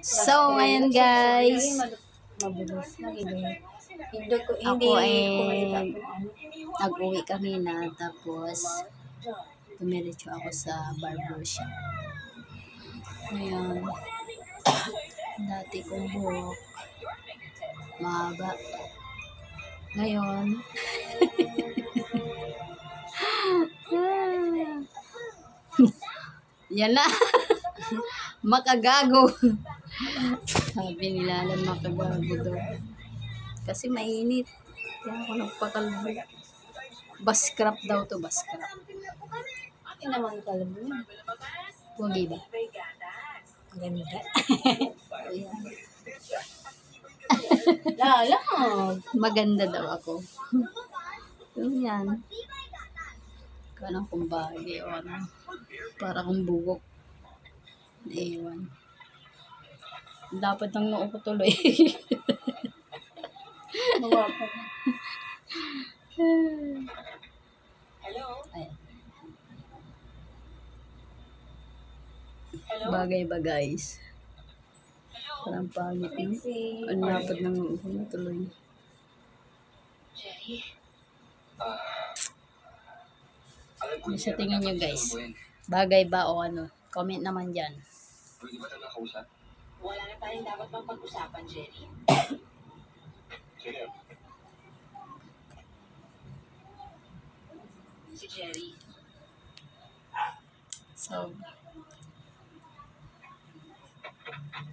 So, ngayon guys, Mabulos na ako ay nag-uwi kami na tapos dumiretso ako sa barbershop. Ngayon, dati kong buhok mahaba. Ngayon, yan na. Makagago. Sabi nila lang makagago daw. Kasi mainit. Kaya ako nagpakalbo. Baskrap daw to, baskrap. Ay naman kalbo. Wagi ba? Ganda. Ayan. Lala. Maganda daw ako. Yung yan. Kanang kung bagay o ano. Para kung bugok. Ewan. Dapat nang noo ko tuloy. Mawapo. Ayan. Bagay ba guys? Parang pangit no? Ang dapat nang noo ko na tuloy. Ano sa tingin nyo guys? Bagay ba o ano? Comment naman dyan. Wala na tayong dapat pang pag-usapan, Jerry. Si Jerry. So,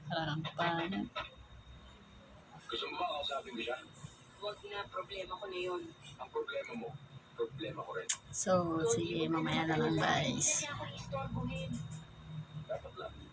parang pangit. Gusto mo ba kausapin ko siya? Huwag na, problema ko na yun. Ang problema mo, problema ko rin. So, sige, mamaya na lang guys. Kaya ako istorbohin. Dapat lang.